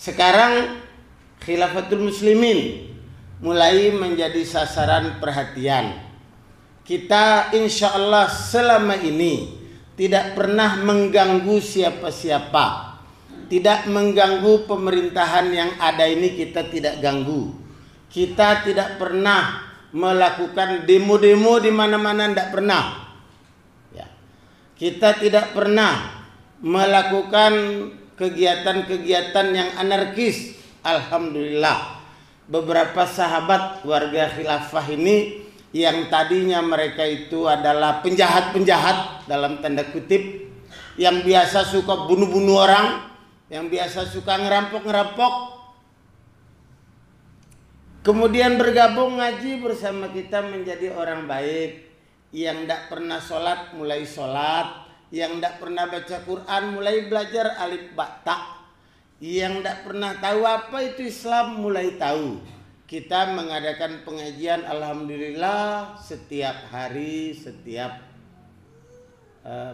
Sekarang Khilafatul Muslimin mulai menjadi sasaran perhatian. Kita insya Allah selama ini tidak pernah mengganggu siapa-siapa. Tidak mengganggu pemerintahan yang ada ini, kita tidak ganggu. Kita tidak pernah melakukan demo-demo di mana-mana, tidak pernah. Ya. Kita tidak pernah melakukan kegiatan-kegiatan yang anarkis. Alhamdulillah. Beberapa sahabat warga khilafah ini yang tadinya mereka itu adalah penjahat-penjahat dalam tanda kutip, yang biasa suka bunuh-bunuh orang, yang biasa suka ngerampok-ngerampok, kemudian bergabung ngaji bersama kita menjadi orang baik. Yang tidak pernah sholat mulai sholat, yang tidak pernah baca Quran mulai belajar alif ba ta, yang tidak pernah tahu apa itu Islam mulai tahu. Kita mengadakan pengajian alhamdulillah setiap hari, setiap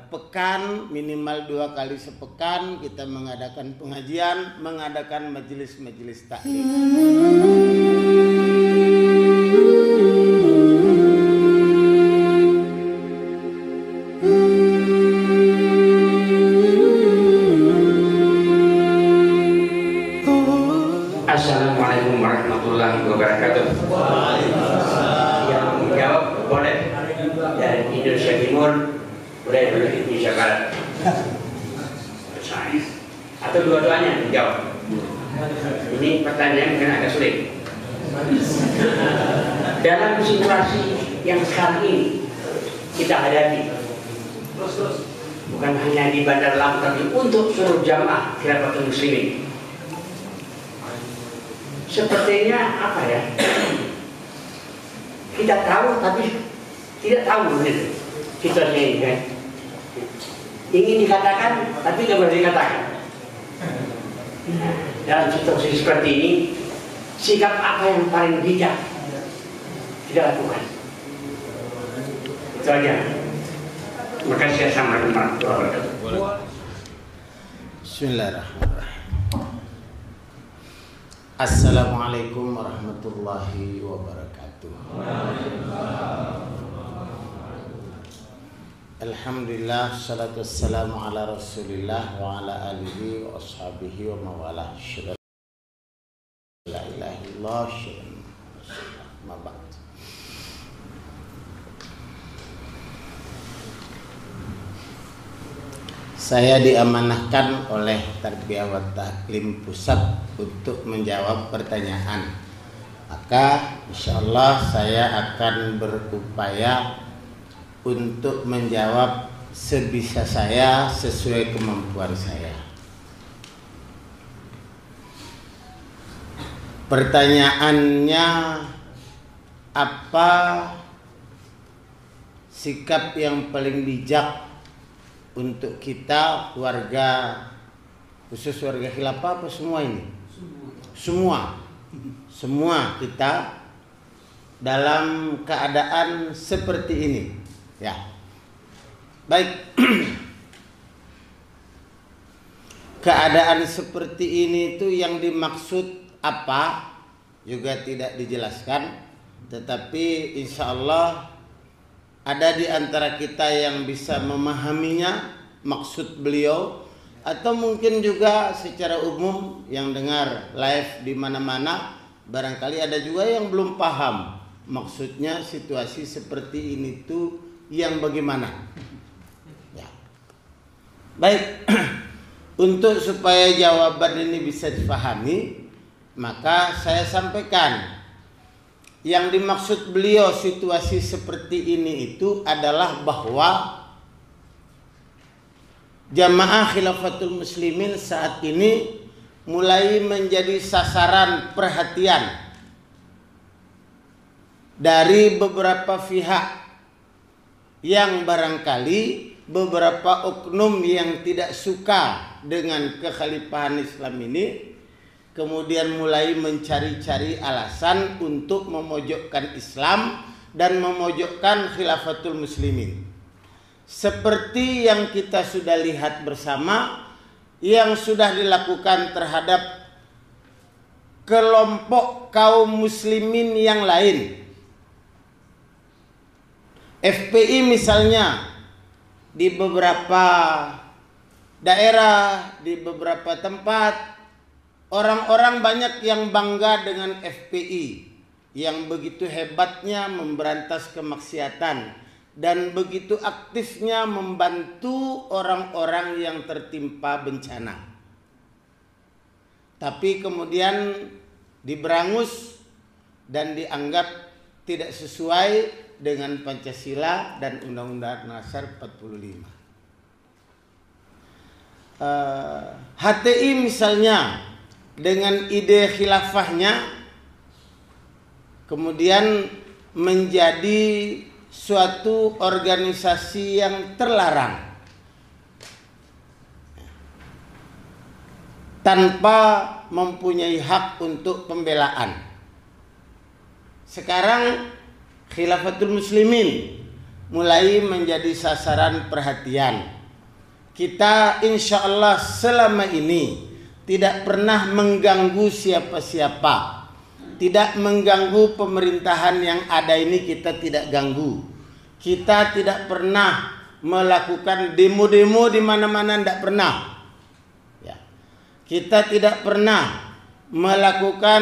pekan, minimal 2 kali sepekan kita mengadakan pengajian, mengadakan majelis-majelis taklim. Assalamualaikum warahmatullahi wabarakatuh. Yang menjawab boleh dari Indonesia Timur, boleh dari Indonesia Barat, atau dua-duanya menjawab. Ini pertanyaan mungkin agak sulit. Dalam situasi yang sekarang ini kita hadapi, bukan hanya di Bandar Lampung tapi untuk seluruh jamaah Khilafatul Muslimin, sepertinya apa ya? Kita tahu tapi tidak tahu gitu. Situasinya ini kan. Ingin dikatakan tapi tidak boleh dikatakan. Dalam situasi seperti ini, sikap apa yang paling bijak kita lakukan? Itu aja. Terima kasih. Assalamualaikum warahmatullahi wabarakatuh. Bismillahirrahmanirrahim. Assalamualaikum warahmatullahi wabarakatuh. Alhamdulillah, salatu wassalamu ala rasulillah wa ala alihi wa ashabihi wa mawalah. Asyhadu an la ilaha illallah wa asyhadu anna Muhammadan rasulullah. Saya diamanahkan oleh Tarbiyah wa Taklim Pusat untuk menjawab pertanyaan. Maka insyaallah saya akan berupaya untuk menjawab sebisa saya sesuai kemampuan saya. Pertanyaannya, apa sikap yang paling bijak untuk kita warga, khusus warga khilafah apa semua ini? Semua kita dalam keadaan seperti ini. Ya. Baik. Keadaan seperti ini itu yang dimaksud apa juga tidak dijelaskan, tetapi insya Allah ada di antara kita yang bisa memahaminya maksud beliau, atau mungkin juga secara umum yang dengar live di mana-mana barangkali ada juga yang belum paham maksudnya situasi seperti ini tuh yang bagaimana. Ya. Baik. Untuk supaya jawaban ini bisa dipahami, maka saya sampaikan yang dimaksud beliau situasi seperti ini itu adalah bahwa jamaah Khilafatul Muslimin saat ini mulai menjadi sasaran perhatian dari beberapa pihak yang barangkali beberapa oknum yang tidak suka dengan kekhalifahan Islam ini kemudian mulai mencari-cari alasan untuk memojokkan Islam dan memojokkan Khilafatul Muslimin. Seperti yang kita sudah lihat bersama yang sudah dilakukan terhadap kelompok kaum muslimin yang lain. FPI misalnya di beberapa daerah, di beberapa tempat, orang-orang banyak yang bangga dengan FPI, yang begitu hebatnya memberantas kemaksiatan dan begitu aktifnya membantu orang-orang yang tertimpa bencana. Tapi kemudian diberangus dan dianggap tidak sesuai dengan Pancasila dan Undang-Undang Dasar 45. HTI misalnya dengan ide khilafahnya kemudian menjadi suatu organisasi yang terlarang tanpa mempunyai hak untuk pembelaan. Sekarang Khilafatul Muslimin mulai menjadi sasaran perhatian. Kita insya Allah selama ini tidak pernah mengganggu siapa-siapa, tidak mengganggu pemerintahan yang ada ini, kita tidak ganggu. Kita tidak pernah melakukan demo-demo di mana-mana, tidak pernah. Kita tidak pernah melakukan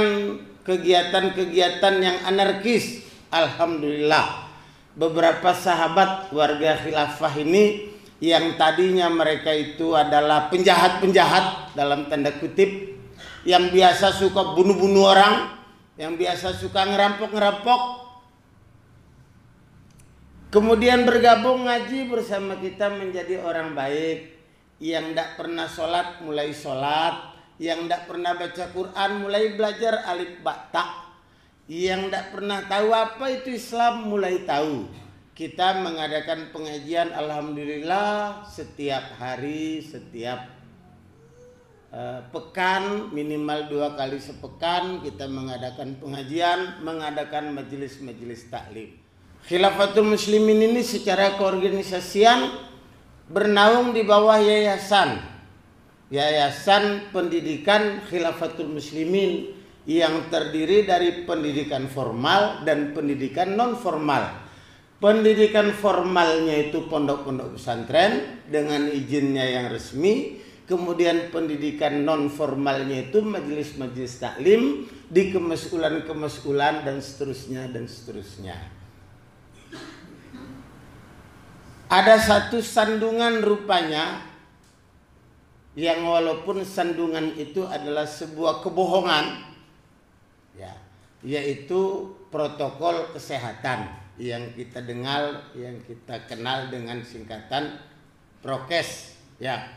kegiatan-kegiatan yang anarkis. Alhamdulillah, beberapa sahabat warga khilafah ini yang tadinya mereka itu adalah penjahat-penjahat dalam tanda kutip, yang biasa suka bunuh-bunuh orang, yang biasa suka ngerampok-ngerampok, kemudian bergabung ngaji bersama kita menjadi orang baik. Yang tidak pernah sholat mulai sholat, yang tidak pernah baca Quran mulai belajar alif ba ta, yang tidak pernah tahu apa itu Islam mulai tahu. Kita mengadakan pengajian alhamdulillah setiap hari, setiap pekan, minimal 2 kali sepekan kita mengadakan pengajian, mengadakan majelis-majelis taklim. Khilafatul Muslimin ini secara keorganisasian bernaung di bawah Yayasan Pendidikan Khilafatul Muslimin yang terdiri dari pendidikan formal dan pendidikan non formal. Pendidikan formalnya itu pondok-pondok pesantren dengan izinnya yang resmi. Kemudian pendidikan non formalnya itu majelis-majelis taklim di kemaskulan-kemaskulan dan seterusnya dan seterusnya. Ada satu sandungan rupanya yang walaupun sandungan itu adalah sebuah kebohongan, ya, yaitu protokol kesehatan yang kita dengar, yang kita kenal dengan singkatan prokes, ya.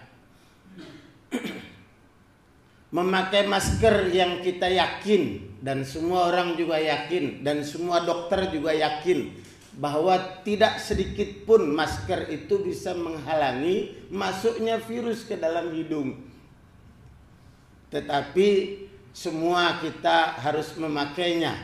Memakai masker yang kita yakin dan semua orang juga yakin dan semua dokter juga yakin bahwa tidak sedikit pun masker itu bisa menghalangi masuknya virus ke dalam hidung. Tetapi semua kita harus memakainya.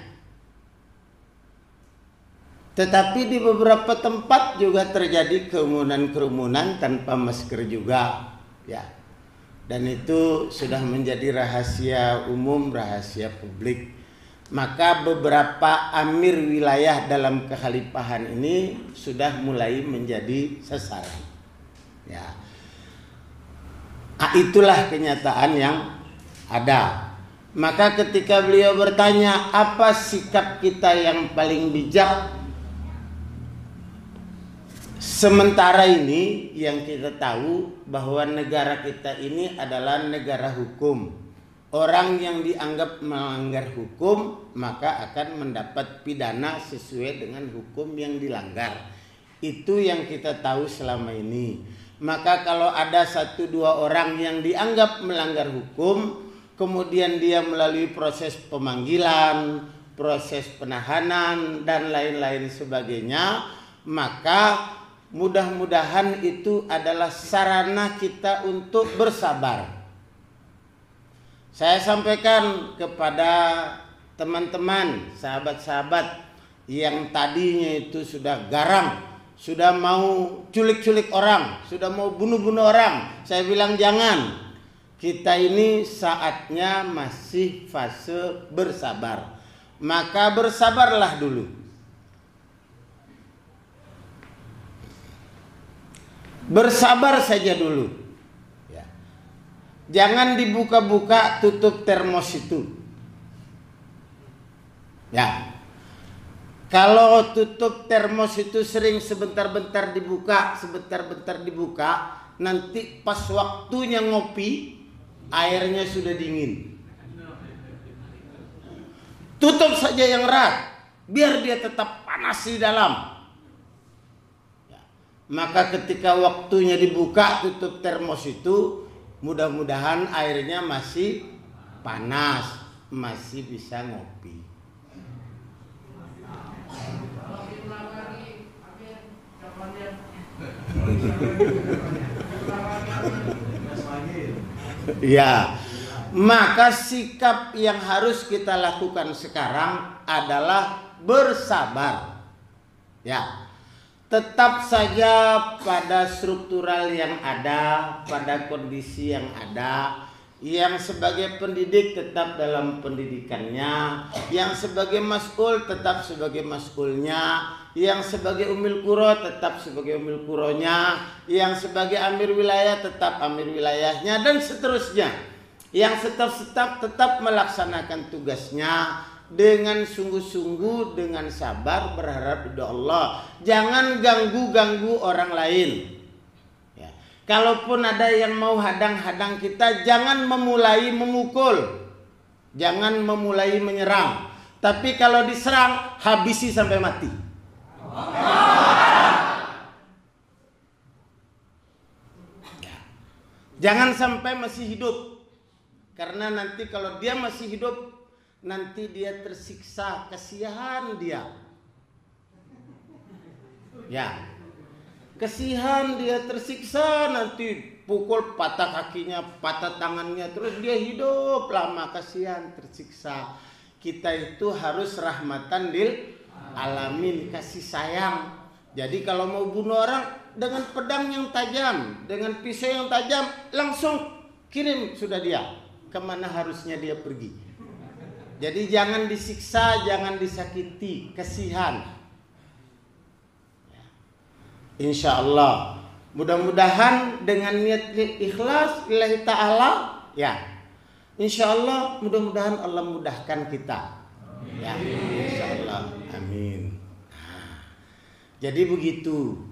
Tetapi di beberapa tempat juga terjadi kerumunan-kerumunan tanpa masker juga, ya. Dan itu sudah menjadi rahasia umum, rahasia publik. Maka beberapa amir wilayah dalam kekhalifahan ini sudah mulai menjadi sasaran. Ya. Itulah kenyataan yang ada. Maka ketika beliau bertanya, apa sikap kita yang paling bijak? Sementara ini yang kita tahu bahwa negara kita ini adalah negara hukum. Orang yang dianggap melanggar hukum maka akan mendapat pidana sesuai dengan hukum yang dilanggar. Itu yang kita tahu selama ini. Maka kalau ada 1-2 orang yang dianggap melanggar hukum, kemudian dia melalui proses pemanggilan, proses penahanan dan lain-lain sebagainya, maka mudah-mudahan itu adalah sarana kita untuk bersabar. Saya sampaikan kepada teman-teman, sahabat-sahabat yang tadinya itu sudah garang, sudah mau culik-culik orang, sudah mau bunuh-bunuh orang. Saya bilang jangan. kita ini saatnya masih fase bersabar. Maka bersabarlah dulu. Bersabar saja dulu. Ya. Jangan dibuka-buka tutup termos itu. Ya. Kalau tutup termos itu sering sebentar-bentar dibuka, nanti pas waktunya ngopi, airnya sudah dingin. Tutup saja yang erat, biar dia tetap panas di dalam. Ya. Maka ketika waktunya dibuka tutup termos itu, mudah-mudahan airnya masih panas, masih bisa ngopi. Ya, maka sikap yang harus kita lakukan sekarang adalah bersabar. Ya, tetap saja pada struktural yang ada, pada kondisi yang ada. Yang sebagai pendidik tetap dalam pendidikannya, yang sebagai mas'ul tetap sebagai mas'ulnya, yang sebagai umil qura tetap sebagai umil quranya, yang sebagai amir wilayah tetap amir wilayahnya, dan seterusnya. Yang tetap melaksanakan tugasnya dengan sungguh-sungguh, dengan sabar, berharap ridha Allah. Jangan ganggu-ganggu orang lain. Kalaupun ada yang mau hadang-hadang kita, jangan memulai memukul, jangan memulai menyerang. Tapi kalau diserang, habisi sampai mati. Jangan sampai masih hidup, karena nanti kalau dia masih hidup, nanti dia tersiksa, kasihan dia. Ya. Kesihan dia tersiksa, nanti pukul patah kakinya, patah tangannya, terus dia hidup lama, kasihan tersiksa. Kita itu harus rahmatan lil alamin, kasih sayang. Jadi kalau mau bunuh orang dengan pedang yang tajam, dengan pisau yang tajam, langsung kirim sudah dia kemana harusnya dia pergi. Jadi jangan disiksa, jangan disakiti, kasihan. Insya Allah, mudah-mudahan dengan niat ikhlas lillahi ta'ala, ya, insya Allah mudah-mudahan Allah mudahkan kita, ya, insya Allah, amin. Jadi begitu,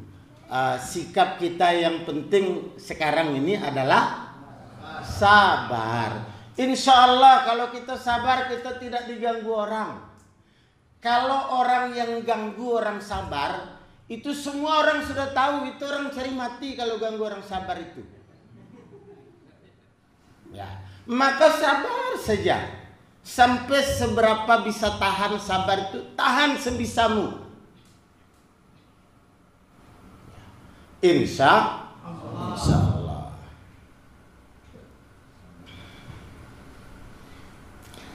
sikap kita yang penting sekarang ini adalah sabar. Insya Allah kalau kita sabar, kita tidak diganggu orang. Kalau orang yang ganggu orang sabar, itu semua orang sudah tahu, itu orang cari mati kalau ganggu orang sabar itu. Ya, maka sabar saja. Sampai seberapa bisa tahan sabar itu, tahan sebisamu. Insya Allah.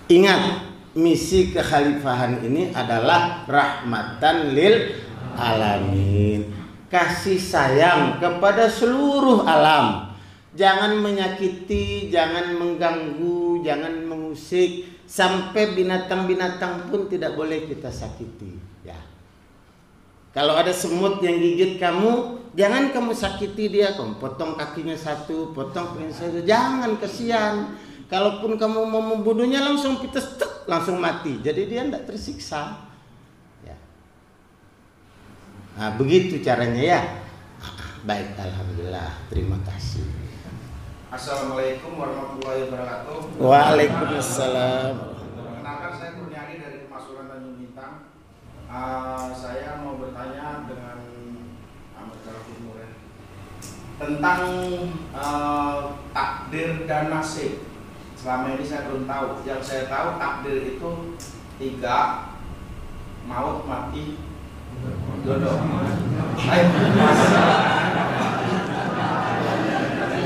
Ingat, misi kekhalifahan ini adalah rahmatan lil alamin, kasih sayang kepada seluruh alam. Jangan menyakiti, jangan mengganggu, jangan mengusik. Sampai binatang-binatang pun tidak boleh kita sakiti, ya. Kalau ada semut yang gigit kamu, jangan kamu sakiti dia, kamu potong kakinya satu, potong kakinya satu, jangan, kasihan. Kalaupun kamu mau membunuhnya, langsung pites, langsung mati. Jadi dia tidak tersiksa. Nah, begitu caranya ya. Baik, alhamdulillah. Terima kasih. Assalamualaikum warahmatullahi wabarakatuh. Waalaikumsalam. Perkenalkan, saya Kurniadi dari Pemasukan Tanjung Bintang. Saya mau bertanya dengan tentang takdir dan nasib. Selama ini saya belum tahu. Yang saya tahu takdir itu 3, maut, mati, jodoh.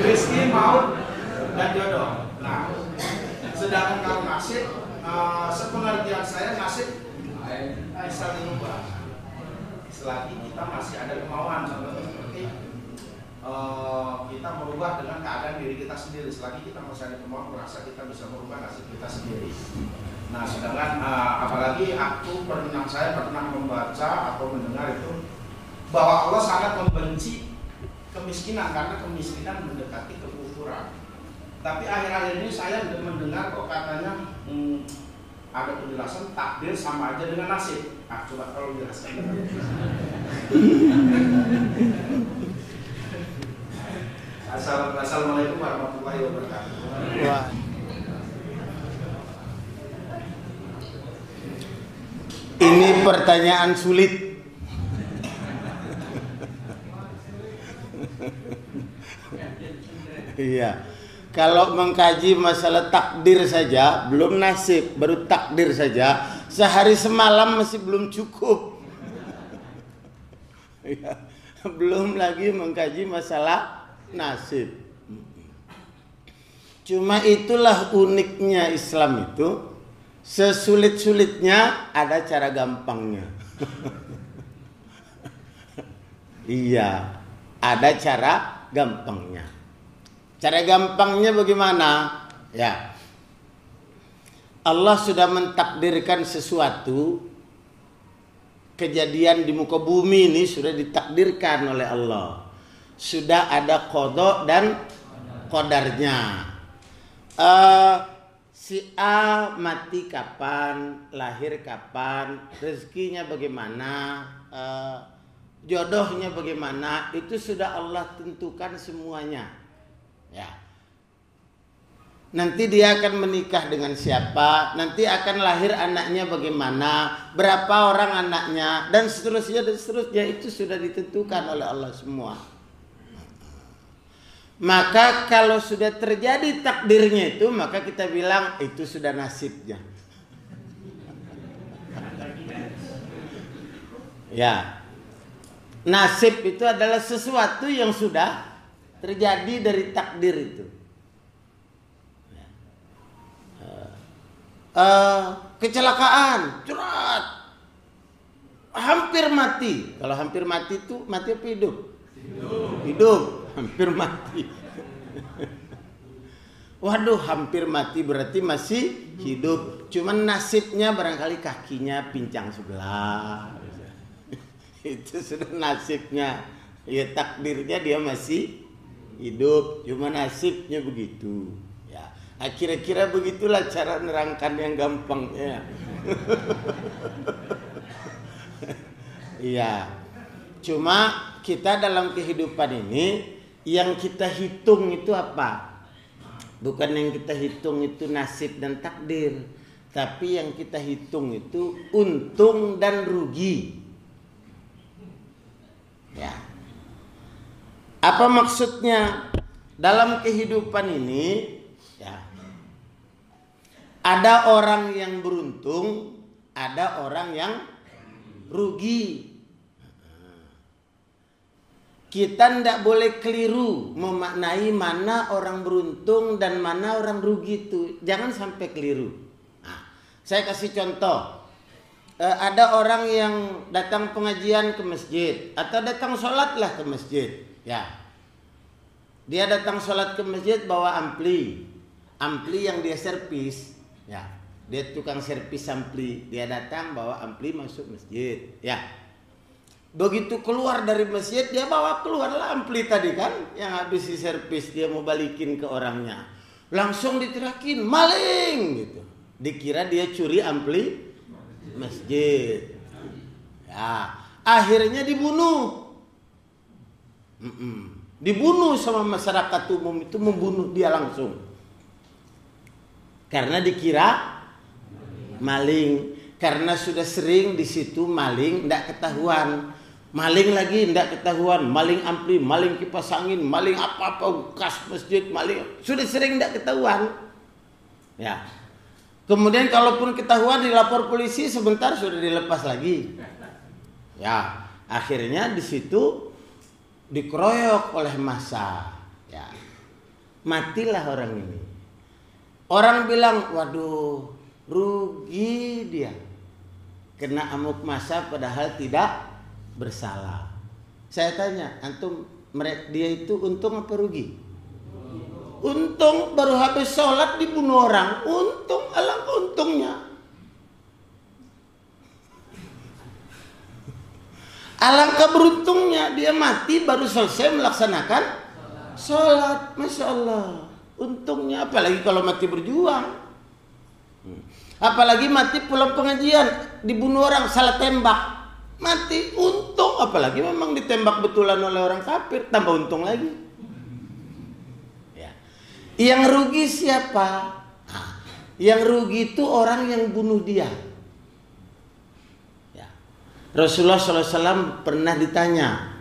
Rizki, maut, dan jodoh. Nah, sedangkan kalau nasib, sepengertian saya nasib bisa diubah selagi kita masih ada kemauan. Contohnya seperti kita merubah dengan keadaan diri kita sendiri. Selagi kita masih ada kemauan merasa kita bisa merubah nasib kita sendiri. Nah, sedangkan apalagi saya pernah membaca atau mendengar itu bahwa Allah sangat membenci kemiskinan karena kemiskinan mendekati kekufuran. Tapi akhir-akhir ini saya mendengar kok katanya ada penjelasan takdir sama aja dengan nasib. Coba kalau jelaskan. Assalamualaikum warahmatullahi wabarakatuh. Wah. Ini pertanyaan sulit. Iya. Kalau mengkaji masalah takdir saja, belum nasib, baru takdir saja, sehari semalam masih belum cukup. Ya, belum lagi mengkaji masalah nasib. Cuma itulah uniknya Islam itu, sesulit-sulitnya ada cara gampangnya. Iya, ada cara gampangnya. Cara gampangnya bagaimana? Ya, Allah sudah mentakdirkan sesuatu, kejadian di muka bumi ini sudah ditakdirkan oleh Allah. Sudah ada qada dan qadarnya. Si A mati kapan, lahir kapan, rezekinya bagaimana, jodohnya bagaimana, itu sudah Allah tentukan semuanya. Ya. Nanti dia akan menikah dengan siapa, nanti akan lahir anaknya bagaimana, berapa orang anaknya, dan seterusnya itu sudah ditentukan oleh Allah semua. Maka kalau sudah terjadi takdirnya itu, maka kita bilang itu sudah nasibnya. Ya, nasib itu adalah sesuatu yang sudah terjadi dari takdir itu. Kecelakaan, curat, hampir mati. Kalau hampir mati itu mati apa hidup? Hidup, hampir mati. Waduh, hampir mati berarti masih hidup. Cuman nasibnya barangkali kakinya pincang sebelah. Itu sudah nasibnya. Ya takdirnya dia masih hidup, cuma nasibnya begitu. Ya, kira-kira begitulah cara nerangkan yang gampang ya. Iya. Cuma kita dalam kehidupan ini yang kita hitung itu apa? Bukan yang kita hitung itu nasib dan takdir, tapi yang kita hitung itu untung dan rugi. Ya. Apa maksudnya? Dalam kehidupan ini ya, ada orang yang beruntung, ada orang yang rugi. Kita tidak boleh keliru memaknai mana orang beruntung dan mana orang rugi itu. Jangan sampai keliru. Nah, saya kasih contoh. Ada orang yang datang pengajian ke masjid atau datang sholatlah ke masjid. Ya, dia datang sholat ke masjid bawa ampli yang dia servis. Ya, dia tukang servis ampli. Dia datang bawa ampli masuk masjid. Ya, begitu keluar dari masjid dia bawa keluarlah ampli tadi kan, yang habis diservis dia mau balikin ke orangnya. Langsung diterakin maling gitu. Dikira dia curi ampli masjid. Ya, akhirnya dibunuh. Dibunuh sama masyarakat umum itu, membunuh dia langsung karena dikira maling, karena sudah sering di situ maling tidak ketahuan, maling lagi tidak ketahuan, maling ampli, maling kipas angin, maling apa-apa kas masjid, maling sudah sering tidak ketahuan. Ya, kemudian kalaupun ketahuan dilapor polisi sebentar sudah dilepas lagi. Ya, akhirnya di situ dikeroyok oleh massa. Ya, matilah orang ini. Orang bilang, waduh, rugi dia kena amuk massa padahal tidak bersalah. Saya tanya, antum dia itu untung apa rugi? Untung, baru habis sholat dibunuh orang. Untung, alangkah untungnya. Alangkah beruntungnya, dia mati baru selesai melaksanakan sholat. Masya Allah, untungnya. Apalagi kalau mati berjuang. Apalagi mati pulang pengajian, dibunuh orang, salah tembak, mati, untung. Apalagi memang ditembak betulan oleh orang kafir, tambah untung lagi. Ya. Yang rugi siapa? Yang rugi itu orang yang bunuh dia. Ya. Rasulullah SAW pernah ditanya,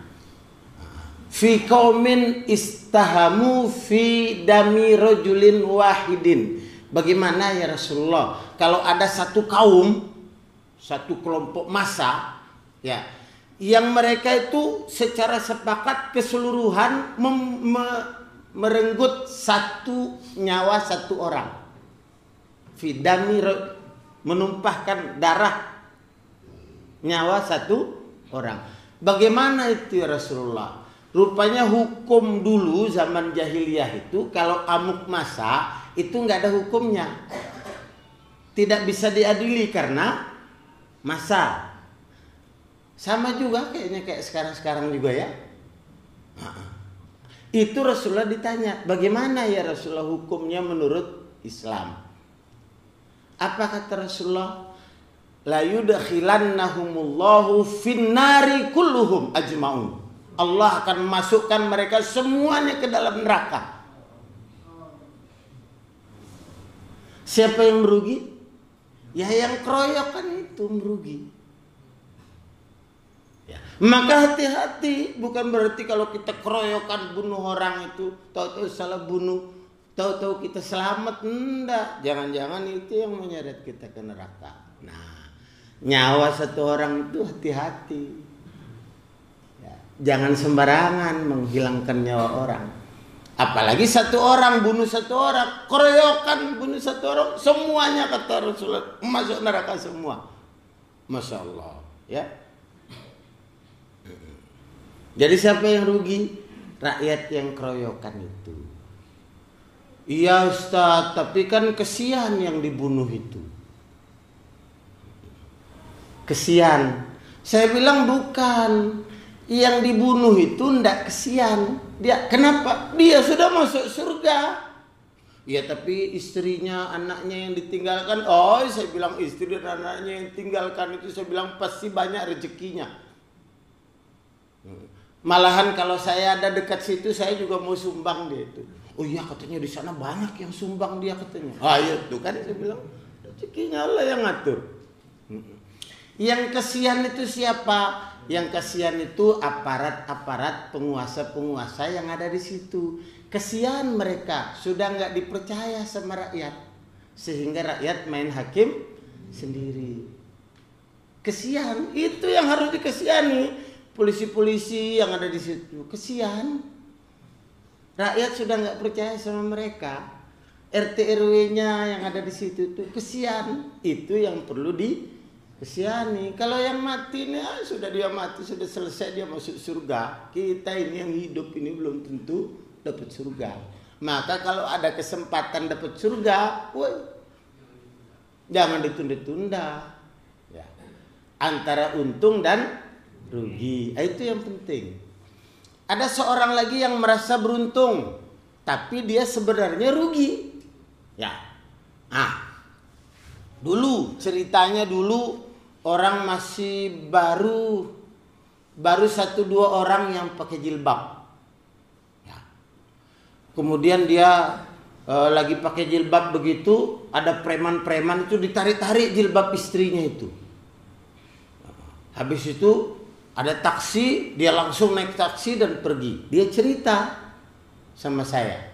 fi qaumin istahamu fi dami rajulin wahidin. Bagaimana ya Rasulullah kalau ada satu kaum, satu kelompok massa, ya, yang mereka itu secara sepakat keseluruhan merenggut satu nyawa satu orang, fidami, menumpahkan darah nyawa satu orang. Bagaimana itu ya Rasulullah? Rupanya hukum dulu zaman jahiliyah itu kalau amuk massa itu nggak ada hukumnya, tidak bisa diadili karena massa. Sama juga kayaknya kayak sekarang juga ya. Itu Rasulullah ditanya, bagaimana ya Rasulullah hukumnya menurut Islam? Apa kata Rasulullah? La yudkhilannahumullahu finnari kulluhum ajma'un. Allah akan masukkan mereka semuanya ke dalam neraka. Siapa yang merugi? Ya yang keroyokan itu merugi. Ya. Maka hati-hati, bukan berarti kalau kita keroyokan bunuh orang itu tahu-tahu salah bunuh, tahu-tahu kita selamat. Enggak, jangan-jangan itu yang menyeret kita ke neraka. Nah, nyawa satu orang itu hati-hati. Ya. Jangan sembarangan menghilangkan nyawa orang. Apalagi satu orang bunuh satu orang, keroyokan bunuh satu orang, semuanya kata Rasulullah masuk neraka semua. Masya Allah, ya. Jadi siapa yang rugi? Rakyat yang keroyokan itu. Iya Ustaz, tapi kan kesian yang dibunuh itu. Kesian. Saya bilang bukan. Yang dibunuh itu ndak kesian. Dia kenapa? Dia sudah masuk surga. Ya tapi istrinya, anaknya yang ditinggalkan. Oh, saya bilang istri dan anaknya yang tinggalkan itu saya bilang pasti banyak rezekinya. Malahan kalau saya ada dekat situ saya juga mau sumbang dia itu. Oh iya katanya di sana banyak yang sumbang dia katanya. Ah iya tuh kan saya bilang rezekinya Allah yang ngatur. Yang kesian itu siapa? Yang kasihan itu aparat-aparat penguasa-penguasa yang ada di situ. Kesian mereka sudah nggak dipercaya sama rakyat, sehingga rakyat main hakim sendiri. Kesian itu yang harus dikesihani. Polisi-polisi yang ada di situ kesian. Rakyat sudah nggak percaya sama mereka. RT RW-nya yang ada di situ tuh kesian. Itu yang perlu kesiani. Kalau yang mati nih sudah dia mati, sudah selesai, dia masuk surga. Kita ini yang hidup ini belum tentu dapat surga. Maka kalau ada kesempatan dapat surga, jangan ditunda-tunda. Ya. Antara untung dan rugi, itu yang penting. Ada seorang lagi yang merasa beruntung, tapi dia sebenarnya rugi. Ya. Dulu ceritanya orang masih baru 1-2 orang yang pakai jilbab. Ya. Kemudian dia lagi pakai jilbab begitu, ada preman-preman itu ditarik-tarik jilbab istrinya itu. Habis itu ada taksi, dia langsung naik taksi dan pergi. Dia cerita sama saya.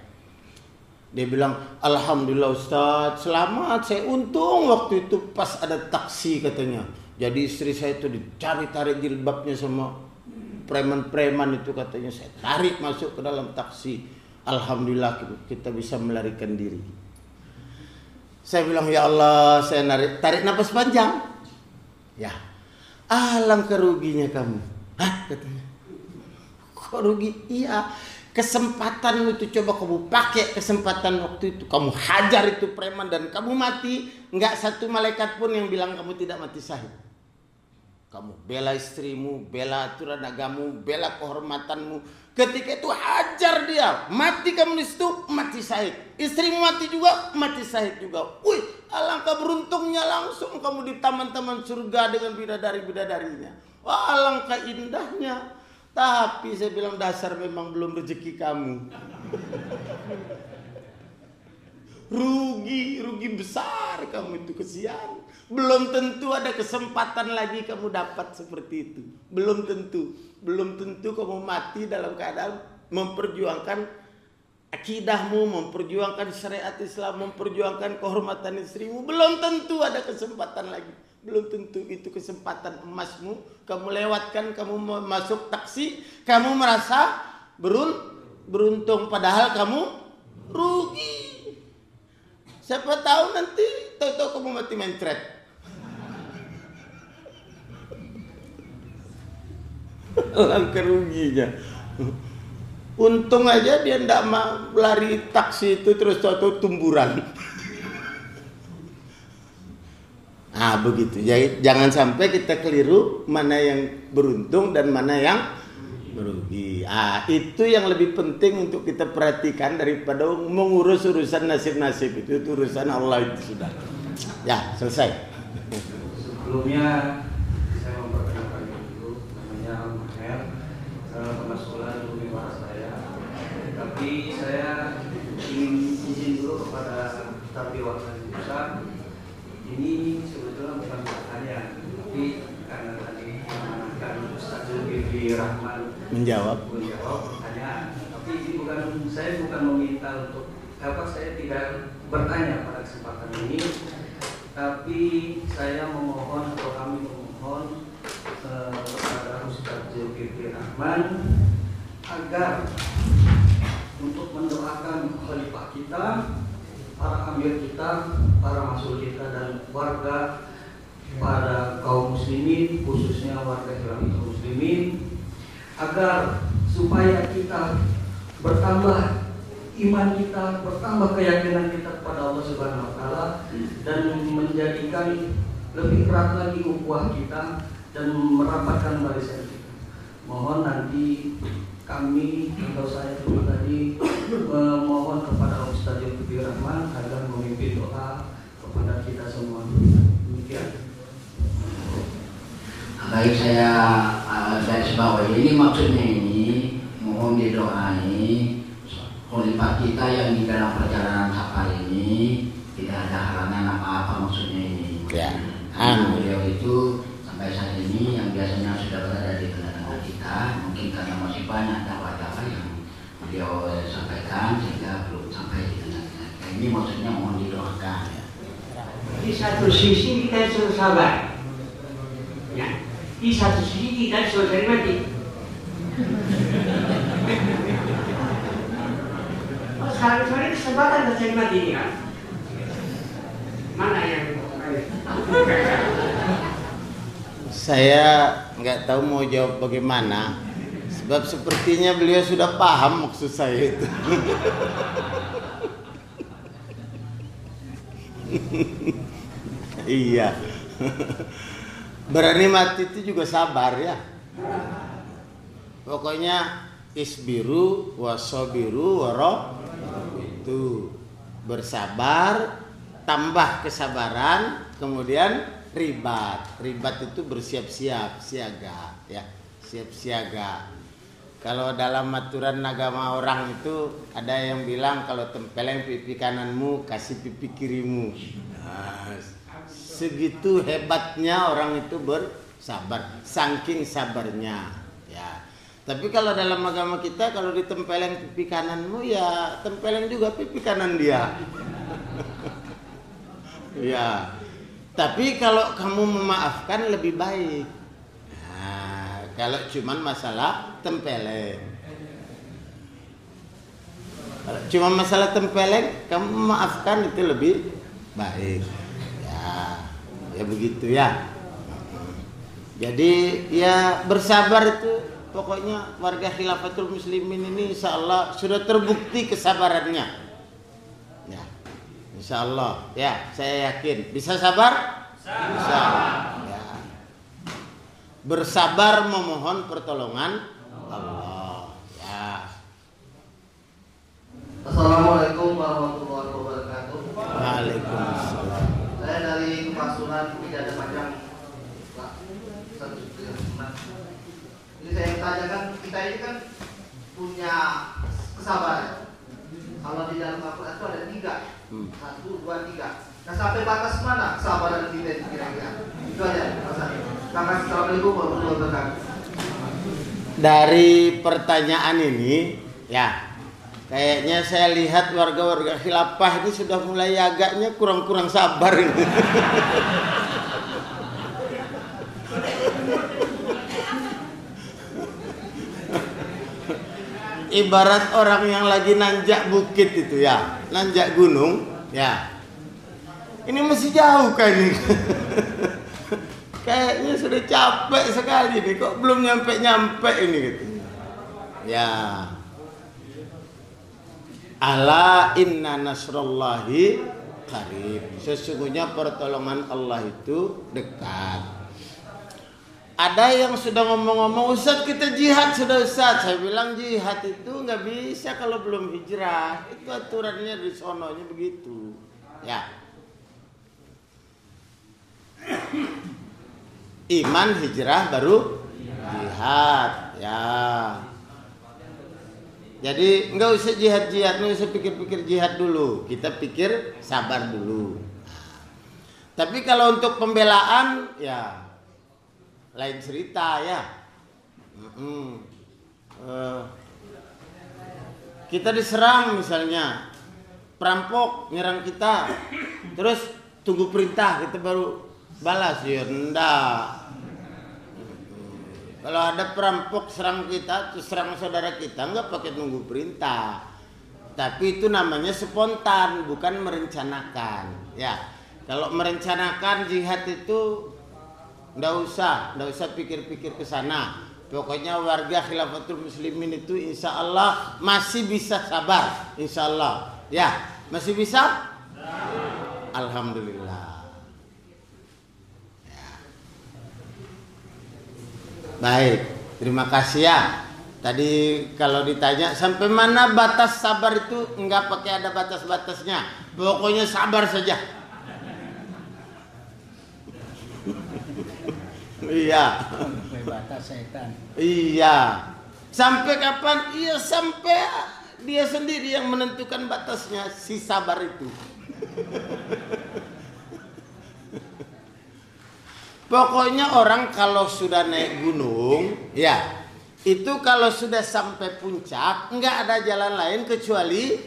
Dia bilang, alhamdulillah Ustaz, selamat, saya untung waktu itu pas ada taksi katanya. Jadi istri saya itu dicari-tarik jilbabnya sama preman-preman itu katanya. Saya tarik masuk ke dalam taksi. Alhamdulillah kita bisa melarikan diri. Saya bilang, ya Allah, saya tarik napas panjang. Ya, alangkah ruginya kamu. Hah, katanya. kok rugi? Iya. Kesempatan itu coba kamu pakai kesempatan waktu itu, kamu hajar itu preman dan kamu mati, nggak satu malaikat pun yang bilang kamu tidak mati syahid. Kamu bela istrimu, bela aturan agamamu, bela kehormatanmu. Ketika itu hajar dia, mati kamu di situ, mati syahid. Istrimu mati juga, mati syahid juga. Wih, alangkah beruntungnya, langsung kamu di taman-taman surga dengan bidadari-bidadarinya. Wah, alangkah indahnya. Tapi saya bilang dasar memang belum rezeki kamu. Rugi besar kamu itu, kesian. Belum tentu ada kesempatan lagi kamu dapat seperti itu. Belum tentu kamu mati dalam keadaan memperjuangkan akidahmu, memperjuangkan syariat Islam, memperjuangkan kehormatan istrimu. Belum tentu ada kesempatan lagi. Belum tentu itu kesempatan emasmu. Kamu lewatkan, kamu masuk taksi, kamu merasa beruntung, padahal kamu rugi. Siapa tahu nanti tahu-tahu kamu mati mencret. Alangkah ruginya. Untung aja dia tidak mau lari taksi itu terus tahu-tahu tumburan. Nah begitu. Jadi jangan sampai kita keliru mana yang beruntung dan mana yang merugi. Itu yang lebih penting untuk kita perhatikan daripada mengurus urusan nasib-nasib itu urusan Allah itu sudah. Ya, selesai. Sebelumnya saya memperkenalkan dulu, namanya Maher, kemaskulan dulu saya. Tapi saya ingin izin dulu kepada Tapi Wakil Besar. Ini sebetulnya bukan pertanyaan, tapi karena tadi menanyakan Ustaz Zulkifli Rahman menjawab pertanyaan. Tapi ini saya bukan meminta untuk saya tidak bertanya pada kesempatan ini, tapi saya memohon atau kami memohon kepada Ustaz Zulkifli Rahman agar untuk mendoakan khalifah kita, para amir kita, para masul kita dan warga pada kaum muslimin, khususnya warga Islam muslimin, agar supaya kita bertambah iman kita, bertambah keyakinan kita kepada Allah Subhanahu wa taala dan menjadikan lebih erat lagi ukhuwah kita dan merapatkan barisan kita. Mohon nanti kami atau saya pribadi memohon kepada Ustaz Zulkifli Rahman agar memimpin doa kepada kita semua. Demikian. Baik, saya garis bawahi ini maksudnya ini mohon didoai khalifah kita yang di dalam perjalanan safar ini tidak ada halangan apa-apa, maksudnya ini. Ya. Beliau itu sampai saat ini yang biasanya sudah berada di tengah-tengah kita, mungkin karena masih banyak dakwah-dakwah yang beliau sampaikan sehingga belum sampai di tengah-tengah kita. Ini maksudnya mohon didoakan. Di satu sisi kita suruh sabar, ya. Di satu sisi kita suruh cari mati. Sekarang kesempatan kita cari mati ini kan? Mana yang Saya nggak tahu mau jawab bagaimana, sebab sepertinya beliau sudah paham maksud saya itu. Iya. Berani mati itu juga sabar ya. Pokoknya isbiru wasobiru waro itu bersabar, tambah kesabaran, kemudian ribat. Ribat itu bersiap-siap, siaga ya, siap-siaga. Kalau dalam aturan agama orang itu ada yang bilang kalau tempeleng pipi kananmu kasih pipi kirimu. Nah, segitu hebatnya orang itu bersabar, saking sabarnya ya. Tapi kalau dalam agama kita kalau ditempeleng pipi kananmu ya tempeleng juga pipi kanan dia. Ya. Tapi kalau kamu memaafkan lebih baik. Nah, kalau cuman masalah tempeleng. Kalau cuma masalah tempeleng, kamu memaafkan itu lebih baik. Ya begitu ya. Jadi ya bersabar itu Pokoknya warga Khilafatul Muslimin ini insya Allah sudah terbukti kesabarannya. Ya, insya Allah. Ya, saya yakin. Bisa sabar? Bisa. Ya. Bersabar memohon pertolongan Allah. Ya. Assalamualaikum warahmatullahi wabarakatuh. Waalaikumsalam. Saya dari Kepasunan tidak ada panjang. Jadi saya tanyakan, kita ini kan punya kesabaran. Kalau di dalam Al-Quran itu ada 3, 1, 2, 3. Nah sampai batas mana kesabaran kita itu kira-kira? Itu aja masalahnya. Assalamualaikum warahmatullahi wabarakatuh. Dari pertanyaan ini, ya. Kayaknya saya lihat warga-warga khilafah ini sudah mulai agaknya kurang-kurang sabar ini. Ibarat orang yang lagi nanjak bukit itu ya, nanjak gunung, ya. Ini masih jauh kan ini. Kayaknya sudah capek sekali nih, kok belum nyampe-nyampe ini gitu. Ya. Ala inna nasrullahi qarib. Sesungguhnya pertolongan Allah itu dekat. Ada yang sudah ngomong-ngomong, Ustaz kita jihad sudah Ustaz. Saya bilang jihad itu nggak bisa kalau belum hijrah. Itu aturannya di sononya begitu. Ya. Iman hijrah baru jihad. Ya. Jadi nggak usah jihad-jihad, nggak usah pikir-pikir jihad dulu. Kita pikir sabar dulu. Tapi kalau untuk pembelaan, ya lain cerita ya. Kita diserang misalnya, perampok nyerang kita, terus tunggu perintah kita baru balas, ya enggak. Kalau ada perampok serang kita, terus serang saudara kita, nggak pakai nunggu perintah. Tapi itu namanya spontan, bukan merencanakan. Ya, kalau merencanakan jihad itu nggak usah pikir-pikir ke sana. Pokoknya warga Khilafatul Muslimin itu insya Allah masih bisa sabar, insya Allah. Ya, masih bisa? Alhamdulillah. Baik, terima kasih ya. Tadi kalau ditanya sampai mana batas sabar itu enggak pakai ada batas-batasnya. Pokoknya sabar saja. Iya. Sampai batas setan. Iya. Sampai kapan? Iya sampai dia sendiri yang menentukan batasnya si sabar itu. Pokoknya orang kalau sudah naik gunung, ya itu kalau sudah sampai puncak, nggak ada jalan lain kecuali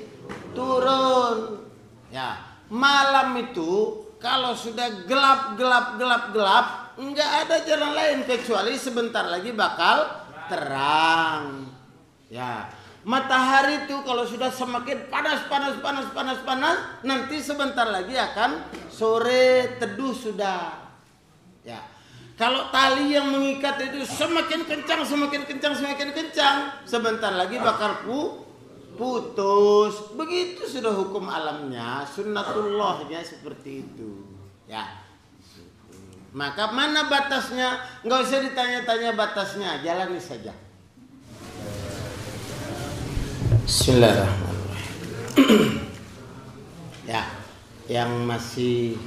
turun. Ya, malam itu kalau sudah gelap, nggak ada jalan lain kecuali sebentar lagi bakal terang. Ya, matahari itu kalau sudah semakin panas, nanti sebentar lagi akan sore, teduh sudah. Ya, kalau tali yang mengikat itu semakin kencang, sebentar lagi bakal putus. Begitu sudah hukum alamnya, sunnatullahnya seperti itu. Ya, maka mana batasnya? Nggak usah ditanya-tanya batasnya, jalani saja. Bismillahirrahmanirrahim. Ya, yang masih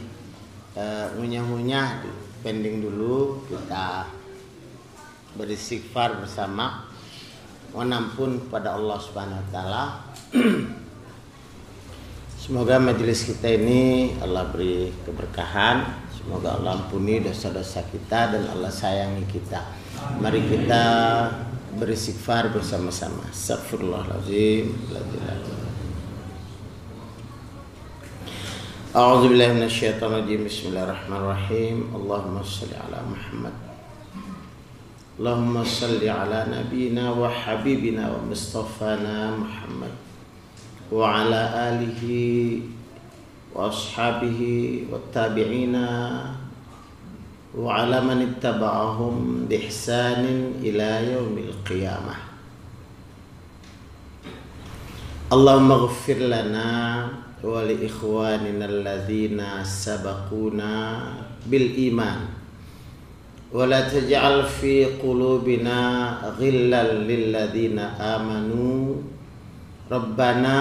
ngunyah-ngunyah pending dulu, kita beristighfar bersama, mohon ampun kepada Allah Subhanahu wa taala. Semoga majelis kita ini Allah beri keberkahan, semoga Allah ampuni dosa-dosa kita dan Allah sayangi kita. Mari kita beristighfar bersama-sama. Astagfirullahaladzim. A'udzu billahi minasyaitonir rajim. Bismillahirrahmanirrahim. Allahumma shalli ala Muhammad. Allahumma shalli ala nabiyyina wa habibina wa mustafana Muhammad wa ala alihi wa ashabihi wa tabi'ina wa ala man ittaba'ahum bi ihsanin ila yaumil qiyamah. Allahumma ighfir lana wa li ikhwanina alladzina sabaquna bil iman wa la taj'al fi qulubina ghillan lil ladzina amanu Rabbana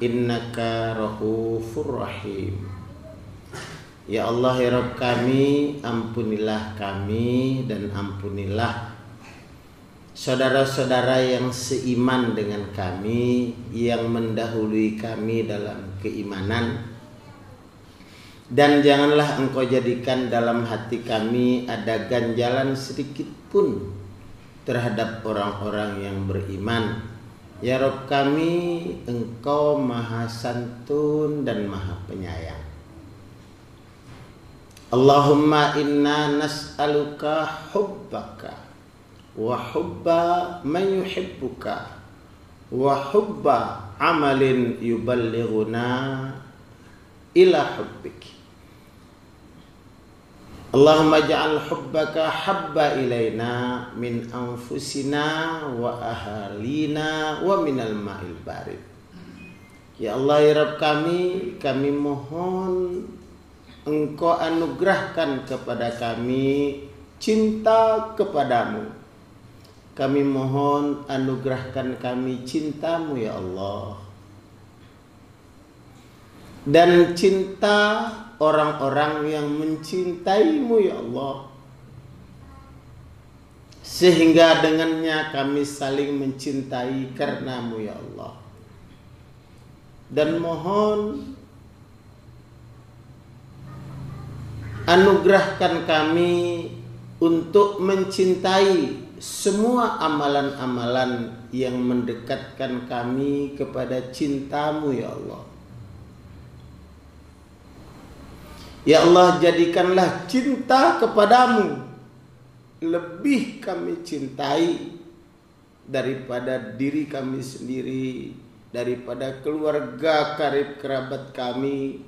innaka raufur rahim. Ya Allah, ya Rabb kami, ampunilah kami dan ampunilah saudara-saudara yang seiman dengan kami, yang mendahului kami dalam keimanan. Dan janganlah Engkau jadikan dalam hati kami ada ganjalan sedikit pun terhadap orang-orang yang beriman. Ya Rabb kami, Engkau maha santun dan maha penyayang. Allahumma inna nas'aluka hubbaka wa hubba man yuhibbuka wa hubba amalin yuballighuna ila hubbik. Allahumma ja'al hubbaka habba ilaina min anfusina wa ahalina wa minal ma'il barid. Ya Allah, ya Rabb kami mohon Engkau anugerahkan kepada kami cinta kepadamu. Kami mohon anugerahkan kami cintamu ya Allah. Dan cinta orang-orang yang mencintaimu ya Allah, sehingga dengannya kami saling mencintai karenamu ya Allah. Dan mohon anugerahkan kami untuk mencintai semua amalan-amalan yang mendekatkan kami kepada cintamu ya Allah. Ya Allah, jadikanlah cinta kepadamu lebih kami cintai daripada diri kami sendiri, daripada keluarga karib kerabat kami,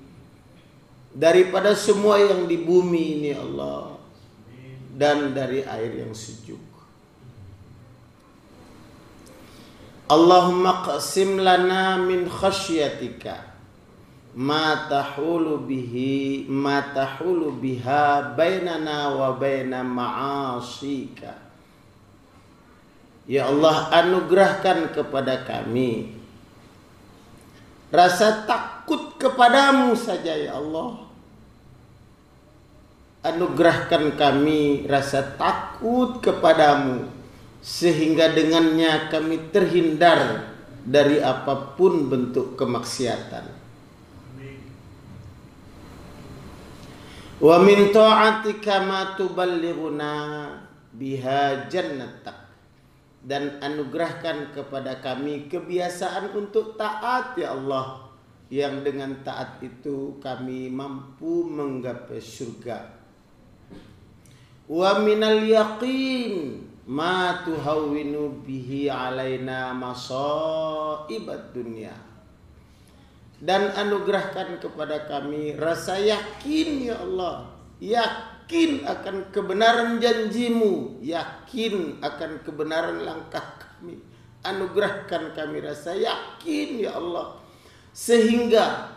daripada semua yang di bumi ini Allah, dan dari air yang sejuk. Allahumma qsim lana min khasyatika ma tahulu biha bainana wa baina ma'asika. Ya Allah, anugerahkan kepada kami rasa takut kepadamu saja ya Allah. Anugerahkan kami rasa takut kepadamu, sehingga dengannya kami terhindar dari apapun bentuk kemaksiatan. Wa min ta'atika ma tuballighuna biha jannatak. Dan anugerahkan kepada kami kebiasaan untuk taat ya Allah, yang dengan taat itu kami mampu menggapai surga. Wa minal yaqin ma tuhawwinu bihi alaina masaibat dunya. Dan anugerahkan kepada kami rasa yakin ya Allah, yakin akan kebenaran janjimu, yakin akan kebenaran langkah kami. Anugerahkan kami rasa yakin ya Allah, sehingga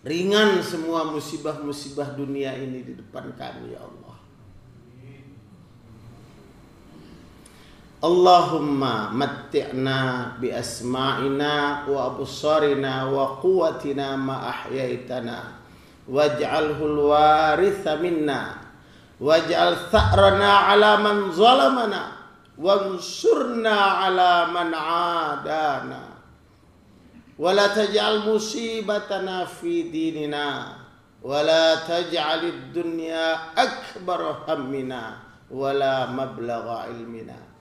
ringan semua musibah-musibah dunia ini di depan kami ya Allah. Allahumma matti'na bi asma'ina wa absarina wa quwwatina ma ahyaitana waj'alhu al-waritha minna waj'al tha'rana 'ala man zalamana wansurna 'ala man 'adana wa la taj'al musibatana fi dinina wa la taj'alid dunya akbar hammina wa la mablagha ilmina.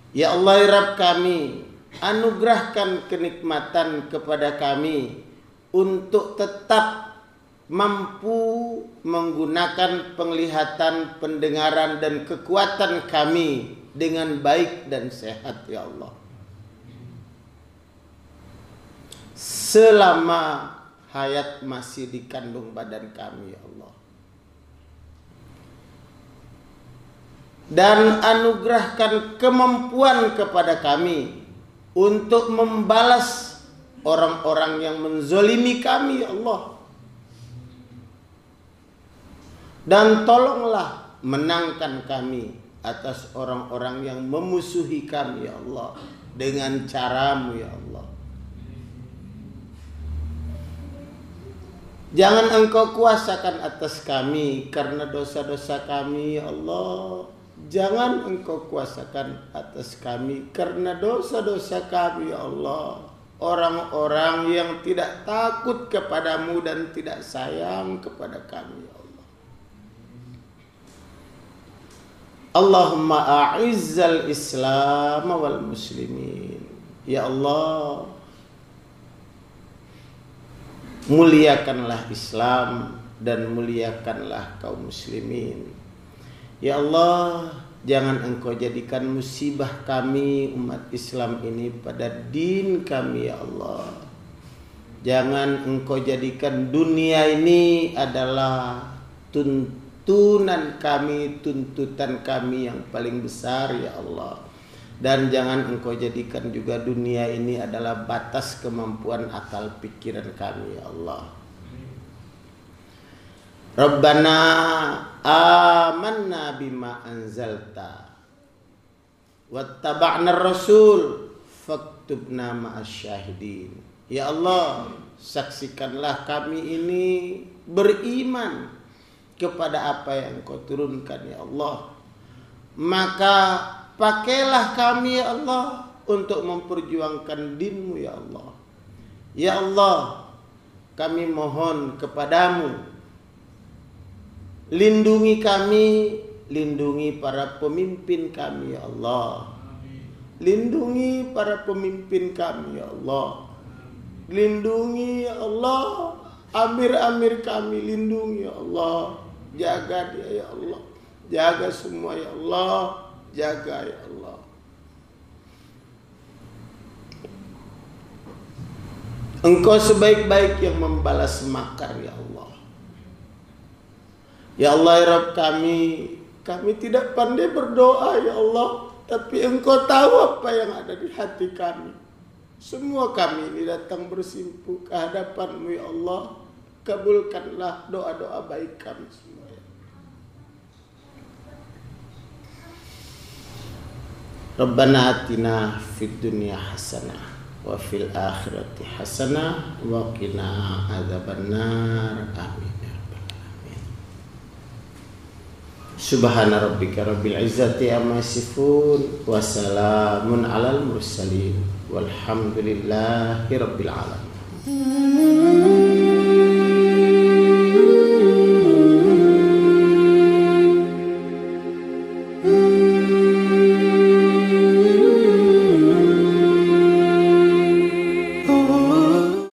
Ya Allah, ya Rabb kami, anugerahkan kenikmatan kepada kami untuk tetap mampu menggunakan penglihatan, pendengaran dan kekuatan kami dengan baik dan sehat ya Allah. Selama hayat masih di kandung badan kami ya Allah. dan anugerahkan kemampuan kepada kami untuk membalas orang-orang yang menzolimi kami, ya Allah. Dan tolonglah menangkan kami atas orang-orang yang memusuhi kami, ya Allah, dengan caramu, ya Allah. Jangan engkau kuasakan atas kami karena dosa-dosa kami, ya Allah. Jangan engkau kuasakan atas kami karena dosa-dosa kami, ya Allah. Orang-orang yang tidak takut kepadamu dan tidak sayang kepada kami, ya Allah. Allahumma a'izzal Islam wal muslimin. Ya Allah, muliakanlah Islam dan muliakanlah kaum muslimin. Ya Allah, jangan engkau jadikan musibah kami umat Islam ini pada din kami, ya Allah. Jangan engkau jadikan dunia ini adalah tuntunan kami, tuntutan kami yang paling besar, ya Allah. Dan jangan engkau jadikan juga dunia ini adalah batas kemampuan akal pikiran kami, ya Allah. Rabbana amanna bima anzalta wattaba'na rasul faktubna ma'as syahidin. Ya Allah, saksikanlah kami ini beriman kepada apa yang Kau turunkan, ya Allah. Maka pakailah kami, ya Allah, untuk memperjuangkan din-Mu, ya Allah. Ya Allah, kami mohon kepadamu, lindungi kami, lindungi para pemimpin kami, ya Allah. Lindungi para pemimpin kami, ya Allah. Lindungi, ya Allah, amir-amir kami, lindungi, ya Allah. Jaga dia, ya Allah. Jaga semua, ya Allah. Jaga, ya Allah. Engkau sebaik-baik yang membalas makar, ya Allah. Ya Allah, ya Rabb kami tidak pandai berdoa, ya Allah, tapi Engkau tahu apa yang ada di hati kami. Semua kami ini datang bersimpuh ke hadapan-Mu, ya Allah. Kabulkanlah doa-doa baik kami semua, ya. Rabbana atina fid dunya hasanah wa fil akhirati hasanah wa qina adzabannar. Amin. Subhana rabbika rabbil izzati amma yasifun wa salamun alal mursalin walhamdulillahi rabbil alamin.